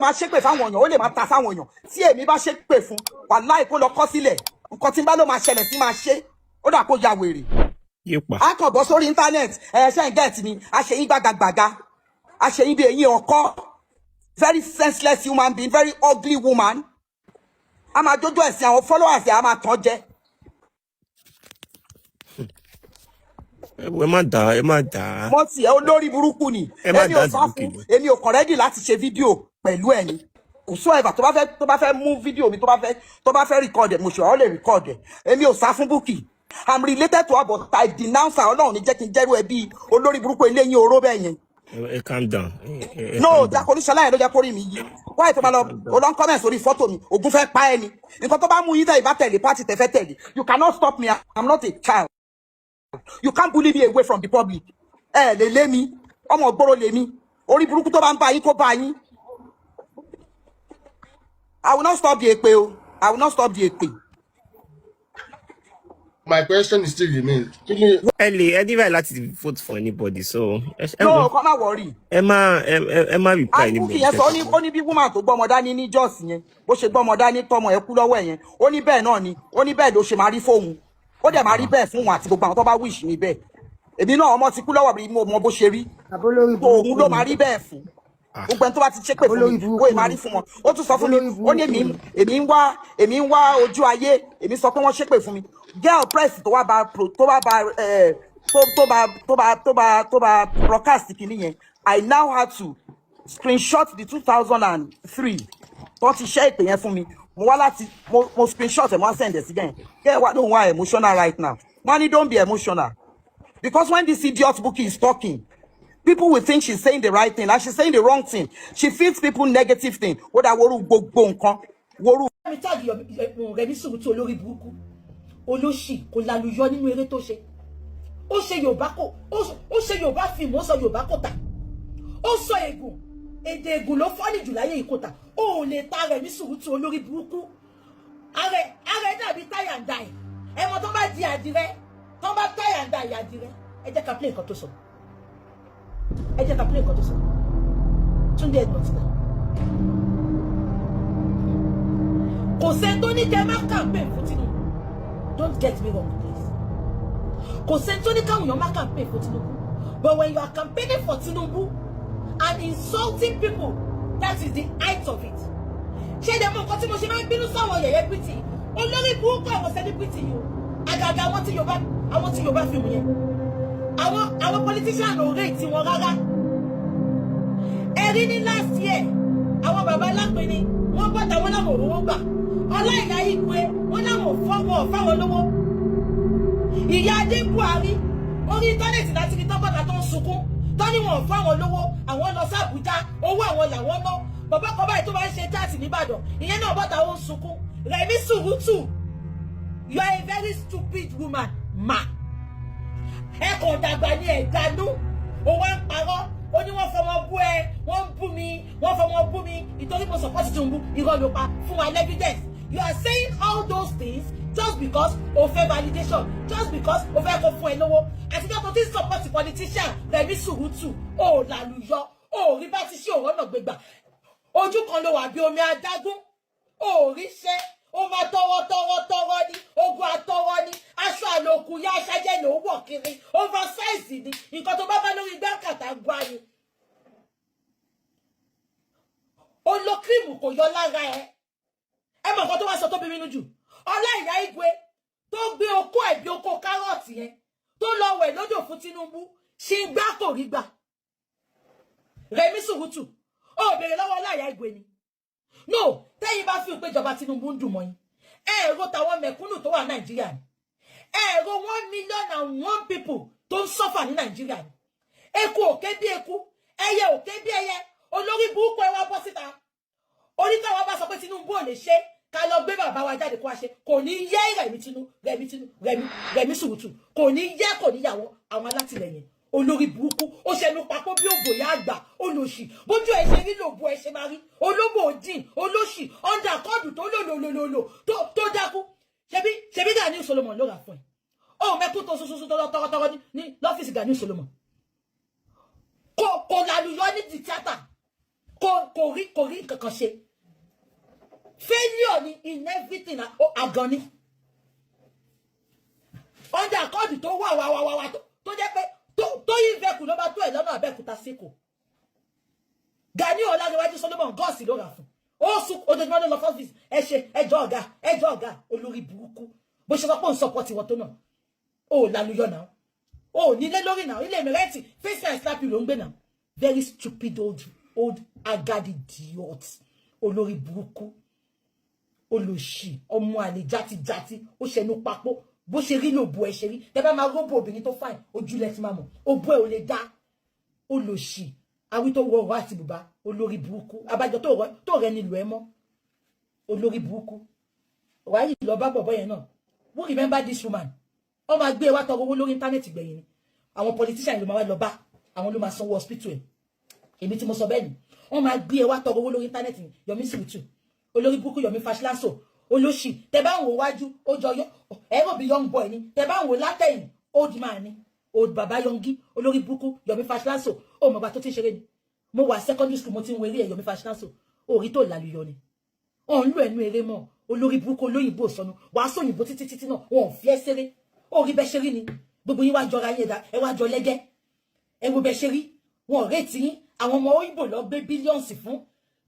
máa ṣépè fáwọn èèyàn ó lè máa ta sáwọn èèyàn tí èmi bá ṣépè fún wàláì kó lọ kọ sílẹ̀ nǹkan tí n bá ló máa ṣẹlẹ̀ sí máa ṣe ó dà kó ya wèrè. a kàn bọ́ sórí íńtánẹ́ẹ̀tì ṣe ń gẹ̀ẹ́tì ni a ṣe yín gbàgàgbàgà a ṣe yín bí eyín ọkọ very senseless human being very ugly woman a máa jójó ẹ̀sìn àwọn followers a máa tàn jẹ. ẹ má dà. mo ti ẹ olórí burúkú ni èmi ò sọ fún èmi ò kàn rẹ́dì láti ṣe fídíò pẹ̀lú ẹ̀ ni whosoever tó bá fẹ́ mú fídíò mi tó bá fẹ́ record ẹ̀ mo ṣe ọ́ lè record ẹ̀ èmi ò sá fún Bukky I'm related to her but I denounce her ọlọ́run ní jẹ́ kí n jẹ́rú ẹ bí olórí burúkú eléyìí oró bẹ́ẹ̀ yẹn. Calm down. No, Jacolishala yẹn ló jẹ́ kó rí mi yí. Why tó bá lọ olóń comment sórí fọ́tò mi Ògún fẹ́ pa ẹni nǹkan tó bá mú yín tẹ̀ ìbá tẹ̀lé pátì tẹ̀fẹ́ tẹ̀lé you cannot stop me I'm not a child. You can't bully me away from the public. Lè mi, ọmọ ògbóró lè mi. Orí burúkú tó bá ń bá yín kó bá yín. I will not stop the èpè o. I will not stop the èpè. My question is still remains. Any right láti vote for anybody so. No, come on worry. Ẹ má reply anybody. Bukky yẹn sọ ó ní bí woman tó gbọ́mọ dání ní Jos yẹn bó ṣe gbọ́mọ dání tọmọ ẹ̀ kú lọ́wọ́ ẹ̀ yẹn ó ní bẹ́ẹ̀ náà ni ó ní bẹ́ẹ̀ ló ṣe máa rí fóun ó dẹ̀ máa rí bẹ́ẹ̀ fún wọn àti gbogbo àwọn tó bá wish ní bẹ́ẹ̀ èmi náà ọmọ ti kú lọ́wọ́ mi mo mọ bó ṣe rí òun ló máa rí bẹ́ẹ̀ fún gbogbo ẹni tó bá ti ṣépè fún mi ó ì máa rí fún wọn ó tún sọ fún mi ó ní èmi ń wá ojú ayé èmi sọ pé wọ́n ṣépè fún mi girl press tó bá broadcast kìíní yẹn I now had to screenshot the 2003 tó ti ṣe ìpè yẹn fún mi mo wá láti mo screenshot ẹ̀ mo wá send ẹ̀ sí gẹ́yìn kẹ́ wá don't wá emotional right now money don't be emotional because when this idiot Bukky is talking people will think she's saying the right thing and she's saying the wrong thing she feeds people negative thing ó dá woru gbogbo nǹkan woru. mi tag Rẹ̀mí Surutu olórí burúkú olóṣì kò lálùyọ nínú eré tó ṣe ó ṣe Yorùbá fíìmù ó sọ Yorùbá kòtà ó sọ ègùn èdè ègùn ló fọ́nì jù láyé ìkòtà ó lè ta Rẹ̀mí Surutu olórí burúkú ààrẹ dàbí táyà ń da ẹ̀ ẹ̀mọ́ tó bá di àdìrẹ tó bá táyà ń da ẹ̀ àdìrẹ ẹ jẹ́ ká play nǹkan tó sọ Túndé Ẹ̀gbọ́ntìlá kò sẹ́ni tó ní kẹ́ má campaign fún Tinubu don't get me wrong please kò sẹ́ni tó ní káwọn èèyàn má campaign fún Tinubu but when you are campaigning for Tinubu and insulting people that is the height of it ṣé dẹ̀ mọ̀ nǹkan tí mo ṣe máa ń bínú sáwọn yẹ̀yẹ́ pìtì olórí burúkú àwọn celebrity yìí o àgàgà àwọn tí Yorùbá fi mú yẹn àwọn politician ò rate tí wọn rárá ẹ̀rí ní last year àwọn bàbá alápẹ̀ni wọ́n bọ́ta wọn náà òróró gbà ọláìlà ìgbé wọn náà fọ́wọ́ fáwọn lówó ìyá adé Buhari orí íńtánẹ́ẹ̀tì láti rí tọ́gbọ́ta tó ń sunkún tó ní wọn fáwọn lówó àwọn lọ sí Àbújá owó àwọn làwọn ná bàbá kan báyìí tó bá ń ṣe jáàtì nìbàdàn ìyẹn náà bọ́ta ó ń sunkún Rẹ̀mí Surutu you are a very stupid woman ma ẹ kàn dàgbà ní ẹ̀dánú ó wá ń parọ́ ó ní wọ́n fọmọ bú ẹ wọ́n ń bú mi wọ́n fọmọ bú mi ìtorí mo support Tinubu irọ́ ló pa fún wa evidence you are saying all those things just because o fẹ́ validation just because o fẹ́ kó fún ẹ lówó àtijọ́ tó ti support politician Rẹ̀mí Surutu ó làlùyọ ó rí bá ti ṣe òwò náà gbégbà ojú kan ló wà bí omi adágún ó rí ṣe ó máa tọwọ́ ní ogun àtọwọ́ ní aṣọ àlòkù yá aṣájẹ́ ló wọ̀ kiri oversize ni nǹkan tó bá bá lórí gbẹ́kàtà gbá ni ó lo kírìmù kò yọ lára ẹ mọ̀ nǹkan tó wá sọ tó bí mi jù Ọláìyá Igwe tó gbé okó ẹ̀ bí okó kárọ̀tì yẹn tó lọ wẹ̀ lódò fún Tinubu ṣì ń gbá kò rí gbà Rẹ̀mí Surutu ó béèrè lọ́wọ́ Ọláìyá Igwe ni no tẹ́yìn bá fi ìpéjọba Tinubu ń dùn mọ́ yín ẹ̀rọ tàwọn mẹ̀kúnnù tó wà Nàìjíríà ni ẹ̀rọ 1,000,001 people tó ń sọ́fà ní Nàìjíríà ni eku òkè bí eku ẹyẹ òkè bí ẹyẹ olórí burúkú ẹ wá bọ́ síta onítàwọn bá sọ pé Tinubu ò lè ṣe ká lọ gbé bàbá wa jáde kó wá ṣe kò ní yẹ Rẹ̀mí Surutu kò ní yẹ kò níyàwó àwọn alátìlẹyìn olórí burúkú ó ṣẹnu papọ̀ bí òbòyá àgbà olóṣì bójú ẹ ṣe rí lòbó ẹ ṣe máa rí olóbò òdìn olóṣì ọ̀ndàkọ́dù tó lòlòlòlò tó dákú ṣebí Gani Solomon ló rà fún ẹ ó mẹ́kún tó sososo tọrọtọrọ ní lọ́fíìsì Gani Solomon kò lálùyọ ní ti tíátà kò rí kankan ṣe. Failure ni in everything agony. Under accord tó wà tó jẹ́ pé tó yí vehicle ló bá tó ẹ̀ lọ́nà Abẹ́òkúta síkò. Gani Ọláníwájú Solomon gọ́ọ̀sì ló rà fún. Ó sùn ojoojúmọ́ ló lọ fọ́fíìsì. Ẹ ṣe ẹjọ́ ọ̀gá olórí burúkú. Bó ṣe sọ pé òun support wọn tó náà. Ó lálùyọ̀ náà. Ó nílé lórí náà. Ilé mi rẹ́ǹtì. Face and slap ló ń gbé náà. Very stupid old agadi idiot. Olórí burúkú. Olóṣì. Ọmọ àlè játijàti. Ó ṣẹnu papọ̀. Bó ṣe rí ló bu ẹ ṣe rí. Tẹ́ bá máa róbò obìnrin tó fine. Ojúlẹ̀ ti máa mọ̀. Ó bú ẹ ò lè dá. Olóṣì. Awi tó wọ ọ̀rọ̀ àti bùbá. Olórí burúkú. Abájọ tó rẹ nílùú ẹ mọ́. Olórí burúkú. Wàá yìí lọ bá bọ̀bọ̀ yẹn náà. Who remember this woman? Ó máa gbé wa tọrọ owó lórí internet gbẹ̀yìn ni. Àwọn politician ló máa wá lọ bá. Àwọn ló máa sanwó hospital ẹ̀. Èmi tí mo sọ bẹ́ẹ̀ ni. Ó máa gbé wa tọrọ owó lórí internet ni. Yomi Siritu. Olórí burúkú Yomi Fashlanso. Olóṣì. Tẹ́ bá ń wò wájú, ó jọ ẹ̀rọ bí young boy ni. Tẹ́ bá ń wò látẹ̀yìn, old man ni. Old baba yongi. Olórí burúkú Yomi Fashlanso. Ó mọ̀ gbà tó ti ṣeré ni. Mo wà secondary school mo ti ń wo eré Yomi Fashlanso. Orí tó lálùyọ ni. Ó ń lò ẹnu eré mọ́. Olórí burúkú olóyìnbó sọnù. Wàá sóyìnbó títí náà. Wọn ò fi ẹ́ ṣeré. Orí bẹ́ ṣe rí ni. Gbogbo yín wá jọra yín ẹ̀dá. Ẹ wá jọ lẹ́gẹ́. Ẹ wo bẹ́ ṣe rí. Wọn ò rétí yín. Àwọn ọmọ òyìnbó lọ gbé billions fún.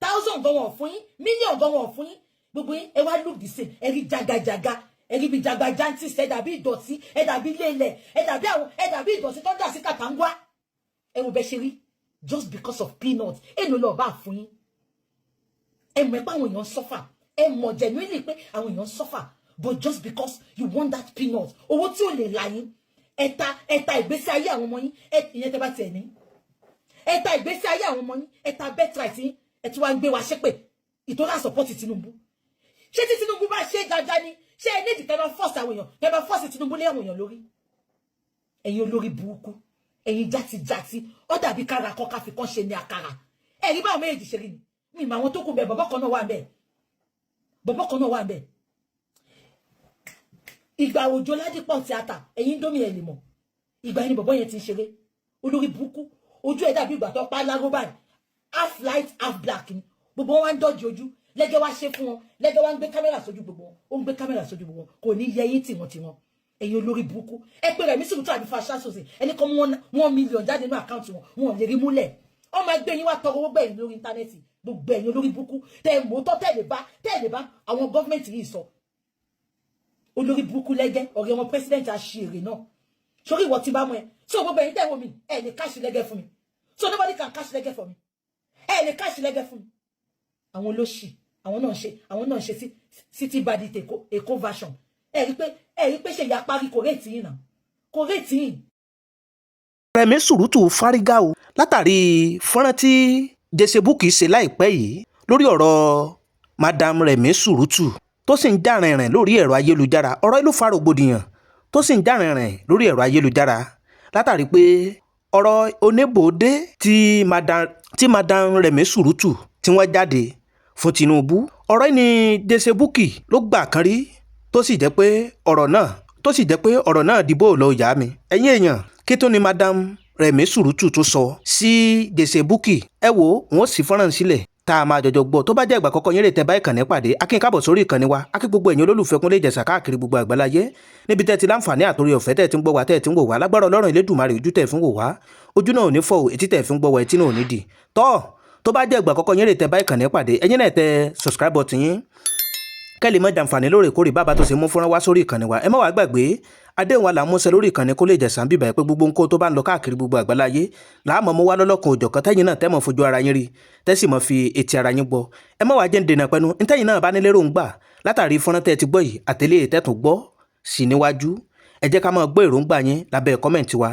Thousand gan wọn fún yín. Million gan wọn fún yín. Gbogbo yín ẹ wá look the same. Ẹ rí jagajaga. Ẹ rí bí jagajanti ṣe dàbí ìdọ̀tí. Ẹ dàbí lélẹ̀. Ẹ dàbí ìdọ̀tí tó ń dà sí kàtàǹgbá. Ẹ wo bẹ́ ṣe rí. Just because of peanuts. Ẹ ló lọ bá fún yín. Ẹ mọ̀ pé àwọn èèyàn suffer. Ẹ mọ̀ genuinely pé àwọn èèyàn suffer. But just because you want that peanut, owó tí ó lè là yín, ẹ̀ta ìgbésí ayé àwọn ọmọ yín, ìyẹn tẹ́ bá tiẹ̀ ní. Ẹ̀ta ìgbésí ayé àwọn ọmọ yín, ẹ̀ta birthright yín, ẹ tún wá ń gbé wa ṣépè. Ìtọ́lá support Tinubu. Ṣé tí Tinubu bá ṣe dáadáa ni? Ṣé ẹ ní ìdíkẹ́ bá force àwọn èèyàn? Tẹ́ bá force Tinubu lé àwọn èèyàn lórí? Ẹ̀yin olórí burúkú. Ẹ̀yin játijàti. Ó dàbí kára kọ́ ká fi kán ṣe ní àkàrà. Ẹ̀rí báwọn méjèèjì ṣe rí ni. Mi mà àwọn tó kù bẹ́ẹ̀ bọ̀bọ́ kan náà wà ńbẹ̀. Bọ̀bọ́ kan náà wà ńbẹ̀. Ìgbà òjò Ládìpọ̀ tíátà ẹ̀yin dómi ẹ̀ lè mọ̀. Ìgbà yẹn ni bọ̀bọ́ yẹn ti ń ṣeré. Olórí burúkú. Ojú ẹ̀ dàbí ìgbà tó pa lágó báyìí. Half light half black ni. Gbogbo wọn wá ń dọ́jú ojú. Lẹ́gẹ́ wá ṣe fún wọn. Lẹ́gẹ́ wá ń gbé kámẹ́rà sójú gbogbo wọn. Ó ń gbé kámẹ́rà sójú gbogbo wọn. Kò ní yẹ yín tiwọn. Ẹ̀yin olórí burúkú. Ẹ pé rẹ̀ mí sùn tó àbí Fashlanso ẹni kan mú 1 million jáde nínú àkáǹtì wọn. Wọn ò lè rí múlẹ̀. Ó máa gbé yín wá tọrọ owó gbẹ̀yìn lórí íńtánẹ́ẹ̀tì. Gbogbo ẹ̀yin olórí burúkú. Tẹ́ mọ́tọ́ tẹ́lẹ̀ bá àwọn gọ́ọ̀mẹ̀ntì yìí sọ. Olórí burúkú lẹ́gẹ́ ọ̀rẹ́ wọn president àṣìírí náà. Sórí ìwọ tí bá mú ẹ. So gbogbo ẹ̀yin tẹ́ wò mí ẹ lè cash lẹ́gẹ́ fún mi. So nobody can cash lẹ́gẹ́ for me. Ẹ lè cash lẹ́gẹ́ fún mi. Àwọn olóṣì àwọn náà ṣe city bandit Èkó version. Ẹ rí pé ṣe ìyá parí kò réètì yín náà. Kò réètì yín. Rẹ̀mí Sùrùtù fárígá o látàrí fọ́nrán tí Jessebukky ṣe láìpẹ́ yìí lórí ọ̀rọ̀ Madam Rẹ̀mí Sùrùtù tó sì ń jà rìnrìn lórí ẹ̀rọ ayélujára. Ọ̀rọ̀ ìlú fa rògbòdìyàn tó sì ń jà rìnrìn lórí ẹ̀rọ ayélujára látàrí pé ọ̀rọ̀ oníbòde tí Madam Rẹ̀mí Sùrùtù tí wọ́n jáde fún Tinubu. Ọ̀rọ̀ yìí ni Jessebukky ló gbà kan rí tó sì jẹ́ pé ọ̀rọ̀ náà dìbò lọ ìyá mi. Ẹ̀yin èèyàn kí tó ni Madam Rẹ̀mí Sùrùtù tó sọ sí Jessebukky. Ẹ wo wọn sì fọ́nrán sílẹ̀ tá a máa jọjọ gbọ́. Tó bá jẹ́ ìgbà kọ́kọ́ yín lè tẹ bá ìkànnì pàdé. Akin káàbọ̀ sórí ìkànnì wa. Akin gbogbo ẹ̀yin olólùfẹ́ Kúnlé Ìjẹ̀ṣà káàkiri gbogbo àgbáláyé níbi tẹ́ ti láǹfààní àtòrí ọ̀fẹ́ tẹ́ ti ń gbọ́ wa tẹ́ ti ń wò wá. Lágbára Ọlọ́run Elédùmarè ojú tẹ́ fi ń wò wá. Ojú náà ò ní fọ́ etí tẹ́ fi ń gbọ́ wa etí náà ò ní dì. Tó bá jẹ́ ìgbà kọ́kọ́ yín lè tẹ bá ìkànnì pàdé. Ẹ̀yin náà tẹ subscribe button yín kẹ́lẹ̀ mọ́ jàǹfààní lóòrèkóòrè bàbá tó ṣe mú fúnra wá sórí ìkànnì wa. Ẹ má wàá gbàgbé àdéhùn wa là ń múṣẹ lórí ìkànnì Kúnlé Ìjẹ̀ṣà bíbá ẹ pé gbogbo nǹkan tó bá ń lọ káàkiri gbogbo àgbáláyé làámọ̀ mú wá lọ́lọ́kan òjọ̀kan tẹ́yìn náà tẹ́mọ̀ fojú ara yín rí tẹ́sì mọ̀ fi etí ara yín gbọ́. Ẹ má wàá jẹ́ ń dènà pẹ́nu ntẹ́yìn náà bá ní lérò ń gbà látàrí fọ́nrán tẹ́ ti gbọ́ yìí àtẹ̀lé tẹ́tùn gbọ́ sí níwájú. Ẹ jẹ́ ká máa gbọ́ èròǹgbà yín lábẹ́ kọ́mẹ̀ntì wa.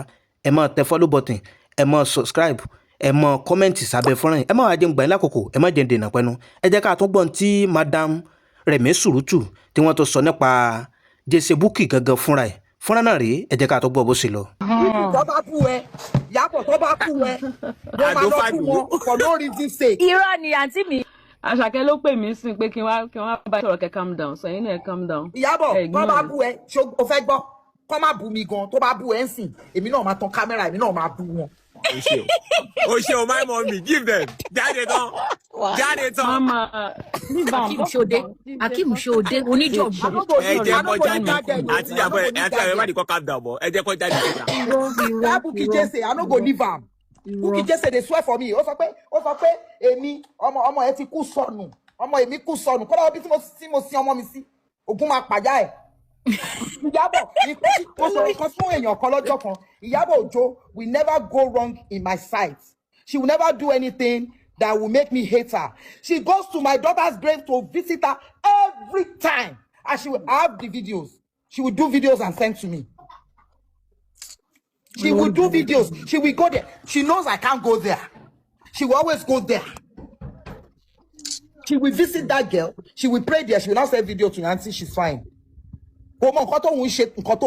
Ẹ má tẹ follow button, ẹ má subscribe, ẹ má kọ́mẹ̀ntì sábẹ́ fọ́nrán. Ẹ má wàá jẹ́ ń gbà yín lákòókò, ẹ má jẹ́ ń dènà pẹ́nu. Ẹ jẹ́ ká tún gbọ́n tí Madam Rẹ̀mí Sùrùtù tí wọ́n tó sọ nípa Jessebukky gangan fúnra ẹ̀. Fúnra náà rèé ẹ jẹ́ ká tó gbọ́ bó ṣe lọ. Tó bá bú ẹ, Ìyábọ̀ tó bá bú ẹ, ló máa lọ bú wọn for no reason sake. Irọ́ ni àǹtí mi. Àṣàkẹ́ ló pè mí sí pé kí wọ́n bá sọ̀rọ̀ kẹ́ calm down. Sọ̀yìn náà calm down. Ìyábọ̀ tó bá bú ẹ, o fẹ́ gbọ́, kọ́ má bú mi gan, tó bá bú ẹ ń sìn, èmi náà máa tan kámẹ́rà, èmi náà máa bú wọn. Oshio, my mommy, give them. Mama, Akim Shode, Akim Shode, oníjọ̀gbọ̀n. That Bukky Jesse, I no go leave am. Bukky Jesse, they swear for me. Ó sọ pé èmi ọmọ ẹ ti kú sọnù. Ọmọ èmi kú sọnù. Kọ́lá bí tí mo sin ọmọ mi sí. Ògún máa pàjá ẹ̀. Ìyábọ̀ ó sọ nǹkan fún èèyàn kan lọ́jọ́ kan. Ìyábọ̀ Òjó will never go wrong in my sight. She will never do anything that will make me hate her. She goes to my daughter's grave to visit her every time. And she will have the videos. She will do videos and send to me. She will do videos. She will go there. She knows I can't go there. She will always go there. She will visit that girl. She will pray there. She will not send video to Nancy. She's fine. Kò mọ nǹkan tó ń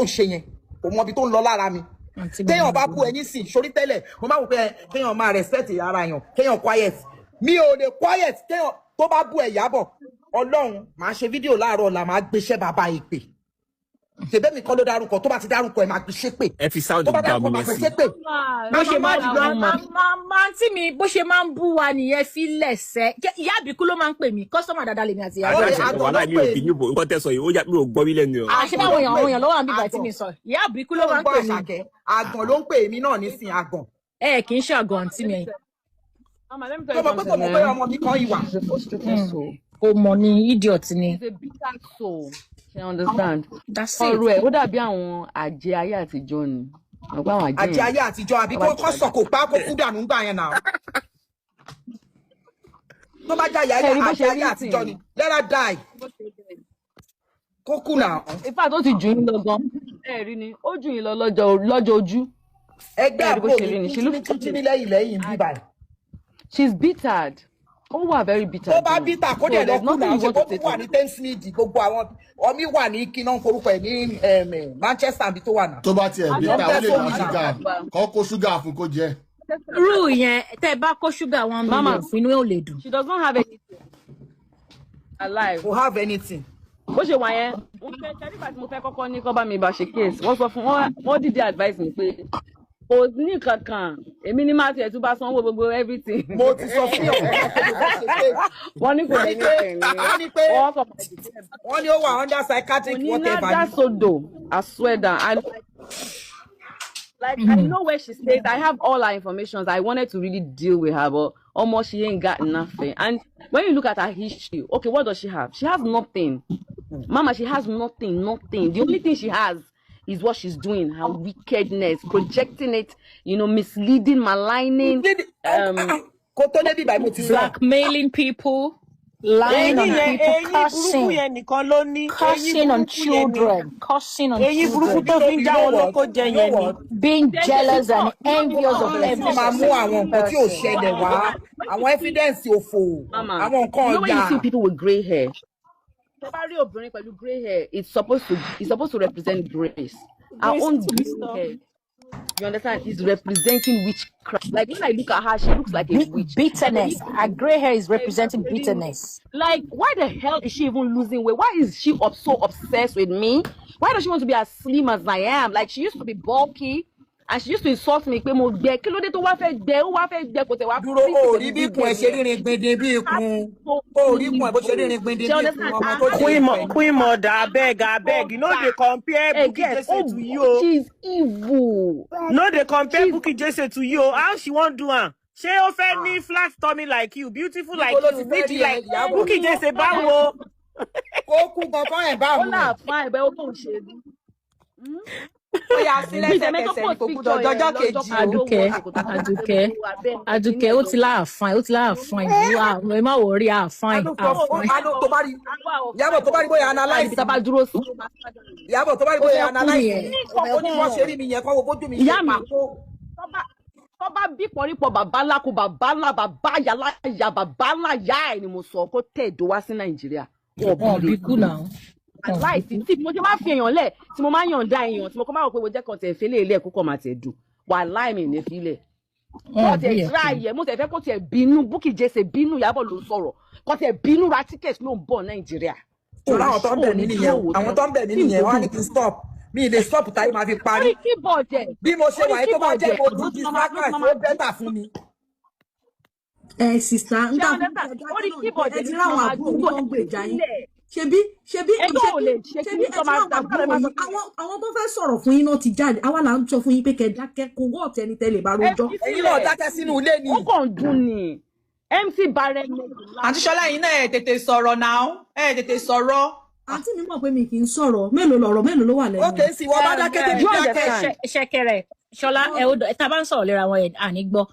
ṣe yẹn. Kò mọ ibi tó ń lọ lára mi. Téèyàn bá kú ẹ̀yìn sí sórí tẹ́lẹ̀. Mo máa wò pé kéèyàn máa respect ara èèyàn. Kéèyàn quiet. Mi ò lè quiet. Téèyàn tó bá bú Ìyábọ̀. Ọlọ́run máa ṣe fídíò láàárọ̀ ọ̀la máa gbéṣẹ́ bàbá ìpè. Ṣèbẹ́ mi kọ́ ló dárúkọ tó bá ti dárúkọ ẹ̀ máa gbé ṣépè. Ẹ fi sound tó bá gbà dárúkọ mí máa gbé lẹ́sìn. ṣépè. Bó ṣe máa àǹtí mi bó ṣe máa ń bú wa nìyẹn fi lẹ̀sẹ̀. Ìyá àbíkú ló máa ń pè mí kọ́sọ́mà dáadáa lèmi àti ìyá àbíkú. Wàhálà mi ò bí níbo nǹkan tẹ́ sọ yìí, ó yà mí ò gbọ́ wí lẹ́nu. Àṣẹ báwọn èèyàn lọ́wọ́ àmì ìgbà tí mi sọ. Ìyá àbíkú ló máa ń pè mí. Àgàn ló ń pè mí náà nísìn àgàn. Kì í ṣe àgọ́ àǹtí mi. Mama, let me tell you something. Tó mọ̀ pé ọmọ mi kan ìwà. Kò mọ̀ ní idiot ni. She's a bitter soul. She understand. That's it. Ọ̀rọ̀ ẹ̀ ó dàbí àwọn àjẹ́ ayé àtijọ́ ni. Ọ̀pọ̀ àwọn àjẹ́ Àjẹ́ ayé àtijọ́ àbí kó sọ kò pa kó kú dànù gbà yẹn náà. Tó bá jáyà àjẹ́ ayé àtijọ́ ni, let her die. Kó kú náà. In fact, ó ti jù yín lọ gan. Ẹ rí ni, ó jù yín lọ lọ́jọ́ ojú. Ẹgbẹ́ àbúrò mi kú tí ní lẹ́yìn bíbá. She's bittered. Ó wà very bitter. Tó bá bitter kó dẹ̀ lọ kú náà, ṣe kó wà ní Thamesmead gbogbo àwọn ọmí wà ní kíná forúkọ ẹ̀ ní Manchester àbí tó wà náà. Tó bá tiẹ̀ bitter ó lè ra ṣúgà kó kó ṣúgà fún kó jẹ. Rú yẹn tẹ́ bá kó ṣúgà wọn mílíọ̀nù fún inú ẹ̀ ò lè dùn. She does not have anything alive. Who have anything. Bó ṣe wà yẹn, nígbà tí mo fẹ́ kọ́kọ́ ní kọ́ bá mi bá ṣe case, wọ́n sọ fún wọ́n dìde advice mi pé kò ní kankan, èmi ní máa tiẹ̀ tún bá sanwó gbogbo everything. Mo ti sọ fún yàn. Wọ́n ní kò ní pé wọ́n ní ó wà under psychiatric whatever. Onínáda Sodo, I swear that. I know where she stays. I have all her information. I wanted to really deal with her, but almost she ain't got nothing. And when you look at her history, okay, what does she have? She has nothing. Mama, she has nothing. The only thing she has is what she's doing, her wickedness, projecting it, misleading, maligning, blackmailing people, lying on people, cursing on children, being jealous and envious of everyone. Mama, you know when you see people with grey hair, grey hair, it's supposed to represent grace. Our own grey hair, you understand, is representing witchcraft. Like when I look at her, she looks like a witch. Bitterness. Her grey hair is representing bitterness. Like, why the hell is she even losing weight? Why is she so obsessed with me? Why does she want to be as slim as I am? Like, she used to be bulky. And she used to insult me pé mo gbẹ kí ló dé tó wá fẹ́ gbẹ kò tẹ wá. Dúró o rí bí kun ẹ ṣe rírin gbindin bí ikun o rí kun ẹ bó ṣe rírin gbindin bí ikun ọmọ tó jẹ. Queen mother abeg you no dey compare Bukky Jesse to you. She's evil. No dey compare Bukky Jesse to you. How she wan do am? Ṣé ó fẹ́ ní flat tummy like you, beautiful like you, pretty like Bukky Jesse báwo? Kó kú gangan ẹ̀ báwo. Ó là fún àìbẹ́ ó tó ń ṣe bí. Ó yà sí lẹ́sẹ̀kẹsẹ̀ ní kò gbúdọ̀ dọjọ́ kejì. Àdùkẹ́ ó ti láàfáìn ìlú ẹ má wò rí àfáìn. Ìyábọ̀ tó bá rí bóyá analyze. Ìyábọ̀ tó bá rí bóyá analyze. Ó ní wọ́n ṣe rí mi yẹn kọ́ wo bójú mi ṣe pàkó. Tó bá bí pọ̀rípọ̀ bàbá ńlá kó bàbá ńlá bàbá yàlá bàbá ńlá yá ẹ̀ ni mo sọ kó tẹ̀ èdò wá sí Nàìjíríà. Bí kú náà. Láìsí tí mo ṣe máa fi èèyàn lẹ̀ tí mo máa yànda èèyàn tí mo kọ́ máa rò pé mo jẹ́ kan tẹ̀ fẹ́lẹ́ ilé ẹ̀kọ́ kan máa tẹ̀ dùn wà láìmí ní fílẹ̀. Wọ́n tẹ̀ tíráyẹ̀ mo tẹ̀ fẹ́ kó tẹ̀ bínú Bukky Jesse bínú Ìyábọ̀ ló sọ̀rọ̀ kó tẹ̀ bínú ra ticket ló ń bọ̀ Nàìjíríà. Àwọn tó ń bẹ̀ mí nìyẹn wọ́n á ní kí stop mi lè stop táyé máa fi parí Orí keyboard ẹ̀. bí mo ṣe wà yìí tó bá jẹ́ mo Ló ti di ti máa- sacrifice ló tó ti máa- bẹ́tà fún mi. Sista ń Ṣé dà ọ̀dẹ́ta orí keyboard ẹ ẹ̀ ti ló ráwọn máa àbúrò dúró tó ń gbèjà yín sílẹ̀. ṣebí Ẹgbẹ́ ò lè ṣe kí ní ẹ ti tó máa ráwọn dàgbà àbúrò yìí àwọn tó fẹ́ sọ̀rọ̀ fún yín náà ti jáde àwa là ń sọ fún yín pé kẹ́ dákẹ́ kó wọ́ ọ̀tẹ́ni tẹ́lẹ̀ bá rojọ́. ẹ̀yin náà dákẹ́ sínú ilé ni. Ó kàn dùn ni. MC Barrett. Àǹtí Ṣọlá yìí náà ẹ tètè sọ̀rọ̀ náà ẹ tètè sọ̀rọ̀. àǹtí mi mọ̀ pé mi kì í sọ̀rọ̀ mélòó ló wà lẹ́nu. ókè sì wọ́n bá dákẹ́ tèmi dákẹ́. Ṣẹ̀kẹ̀rẹ̀ Ṣọlá ẹ ó tá a bá ń sọ̀rọ̀ léra wọn ẹ̀ àní gbọ́.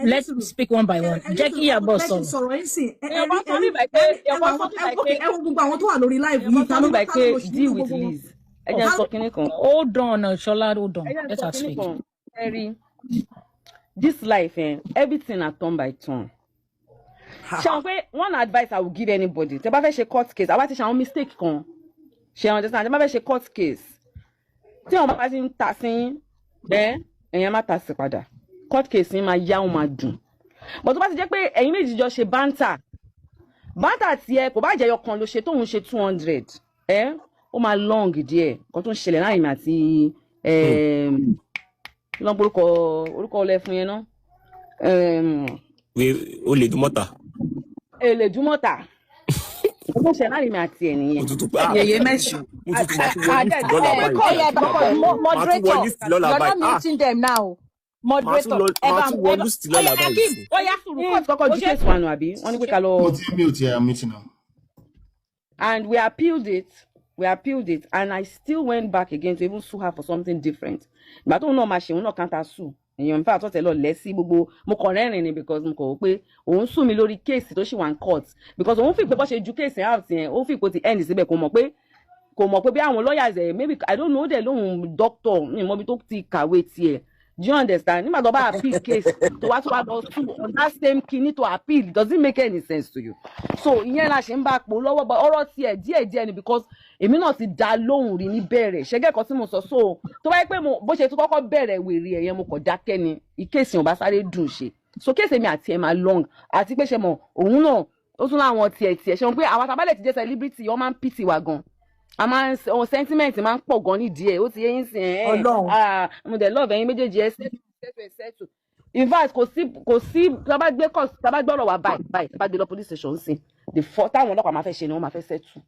Let's speak one by one. Jẹ́ kí Ìyábọ̀ sọ̀rọ̀. sọ̀rọ̀ yín sìn Èèyàn bá sọ nígbà pé ẹ wo gbogbo àwọn tó wà lórí láìpẹ́ yìí ta ló bá pé lọ sí deal gbogbo with wọn. Liz. Ẹ jẹ́ n sọ kinní kan. Hold on, Ṣọlá, hold on. Ẹ jẹ́ n Let sọ her kinní speak. kan. Ẹ̀rí, this life, everything na turn by turn. Ṣé àwọn pé one advice I will give anybody, tẹ́ bá fẹ́ ṣe court case, àwa ti ṣe àwọn mistake kan. Ṣé àwọn understand? Tẹ́ bá fẹ́ ṣe court case, tí wọ́n bá ti ń ta sí ẹ̀yẹn má ta sí padà. Court case yín máa yá, ó máa dùn. But tó bá ti jẹ́ pé ẹ̀yin méjì jọ ṣe bántà tiẹ̀ kò bá jẹyọ kan ló ṣe tóun ṣe 200 ó máa long díẹ̀ kan tó ń ṣẹlẹ̀ láàrin mi àti lọ́n orúkọ ọlẹ́ fún yẹn náà. O lè dún mọ́ta. Èlè dúmọ́ta ó tó ń ṣẹlẹ̀ láàrin mi àti ẹ̀ nìyẹn. Yèyé mẹ́sàn. Mo tún máa tún wọ list lọ́la báyìí. Moderator, list lọ́la you're not báyìí. muting them now. Moderator, Máa tún wọ list lọ́la báyìí. Ó yá sùúrù court kọ́kọ́ ju case wa nù àbí wọ́n ní pé ká lọ. mo ti mi ò tiẹ̀ meeting now. And we appealed it and I still went back again to even sue her for something different. Ìgbà tóun náà máa ṣe òun náà counter sue. Èèyàn nípa àtọ́tẹ̀ lọ lẹ́ sí gbogbo mo kàn rẹ́rìn ni because mo kàn wò pé òun sue mi lórí case tó ṣì wà ní court because òun fi pé bó ṣe ju case out yẹn ó fi pé ó ti end síbẹ̀ kò mọ̀ pé bí àwọn lawyers maybe I don't know dẹ̀ lóhun doctor ní ìmọ̀ bí tó ti kàwé tiẹ̀. Do you understand? Nígbà tó bá appeal case tó wá lọ sue on that same kini to appeal does it make any sense to you? So ìyẹn la ṣe ń bá pò lọ́wọ́ bá ọ̀rọ̀ tiẹ̀ díẹ̀ ni because èmi náà ti dá lóhùn rí ní bẹ̀rẹ̀ ṣẹ́gẹ́ kan tí mo sọ so tó bá yẹ pé bó ṣe tó kọ́kọ́ bẹ̀rẹ̀ wèrè ẹ̀yẹn mo kàn dákẹ́ ni ìkéèsì ò bá sáré dùn ṣe so kéèsì mi àti ẹ̀ máa long àti pé ṣe mọ̀ òun náà ó tún láwọn tiẹ̀ ṣe mọ̀ pé àwọn àtàbálẹ̀ ti jẹ́ celebrity wọ́n máa ń pìtì wa gan a máa ń sentiment máa ń pọ̀ gan nídìí ẹ̀ ó ti yé yín sìn mo dẹ̀ love ẹ̀yin méjèèjì ẹ̀ settle in fact kò sí tábà gbọ́rọ̀ wá báyìí tábà gbé lọ police station sí the first táwọn ọlọ́pàá máa fẹ́ ṣe ni wọ́n máa fẹ́ settle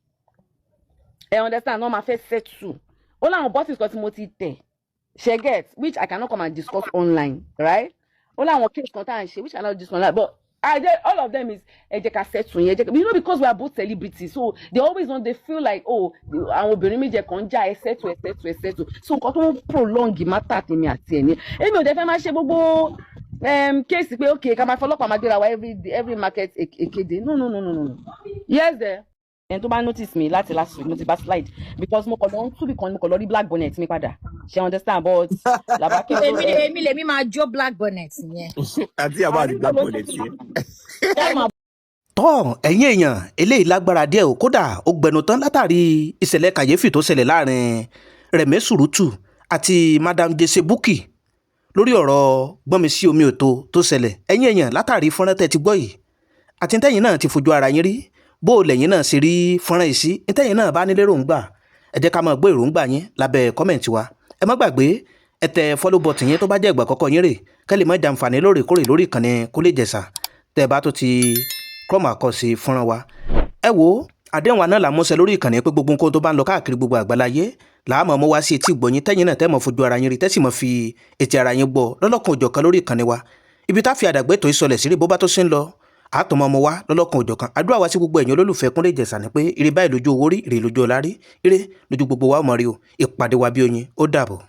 ẹ understand wọ́n máa fẹ́ settle ó láwọn bosses kan tí mo ti tẹ̀ ṣe get which I cannot come and discuss online right ó láwọn case kan tá à ń ṣe which I cannot discuss online but all of them is ẹ jẹ́ ká settle yẹn you know because we are both celebrities so they always want they feel like àwọn obìnrin méjì kan já ẹ settle so nǹkan tó ń prolong matter tèmi àti ẹ̀ ní èmi ò dẹ̀ fẹ́ máa ṣe gbogbo case pé okay ká máa fọlọ́pàá máa gbéra wa every market èkéde no yes there ẹni tó bá notice mi láti last week mo ti bá slide because mo kàn lọ túbì kan mo kàn lọ rí black bonnet mi padà ṣe understand but làbákẹ́ èmi lèmi máa jó black bonnet yẹn. Àti àbá àti black bonnet yẹn. tọ́ ẹ̀yin èèyàn eléyìí lágbára díẹ̀ o kódà ó gbẹnu tán látàrí ìṣẹ̀lẹ̀ kàyéfì tó ṣẹlẹ̀ láàrin Rẹ̀mí Sùrùtù àti Madam Jesse Bukky lórí ọ̀rọ̀ gbọ́nmi sí omi òtó tó ṣẹlẹ̀ ẹ̀yin èèyàn látàrí fọ́nrán tẹ́ ti gbọ́ yìí àti tẹ́yìn náà ti fojú ara yín rí bó o lẹ́yìn náà ṣe rí fọ́nrán yìí sí tẹ́yìn náà bá nílé ròǹgbà ẹ jẹ́ ká máa gbọ́ èròǹgbà yín lábẹ́ kọ́mẹ̀ntì wa ẹ má gbàgbé ẹ tẹ follow button yẹn tó bá jẹ́ ìgbà àkọ́kọ́ yín rè kẹ́ lè má jàǹfààní lóòrèkóòrè lórí ìkànnì Kúnlé Ìjẹ̀ṣà tẹ́ ẹ bá tó ti kọ́mọ̀ àkọsí fọ́nrán wa ẹ wo àdéhùn àná là mọ́sẹ̀ lórí ìkànnì pé gbogbo nǹkan tó bá ń lọ káàkiri gbogbo àgbáláyé làámọ̀ mọ́ wá sí etí ìgbọ̀nyín tẹ́yìn náà tẹ́ mọ̀ fojú ara yín rí tẹ́sí mọ̀ fi etí ara yín gbọ́ lọ́lọ́kan òjọ̀kan lórí ìkànnì wa ibi tá fi àdàgbé tó ìsọlẹ̀ sí rí bó bá tó ṣe ń lọ àtọmọ ọmọ wa lọ́lọ́kan òjọ̀kan àdúrà wa sí gbogbo ẹ̀yin olólùfẹ́ Kúnlé Ìjẹ̀ṣà ni pé ire báyìí lójú owó rí ire lójú ọlá rí ire lójú gbogbo wa ọmọ rí o ìpàdé wa bí oyin ó dàbọ̀.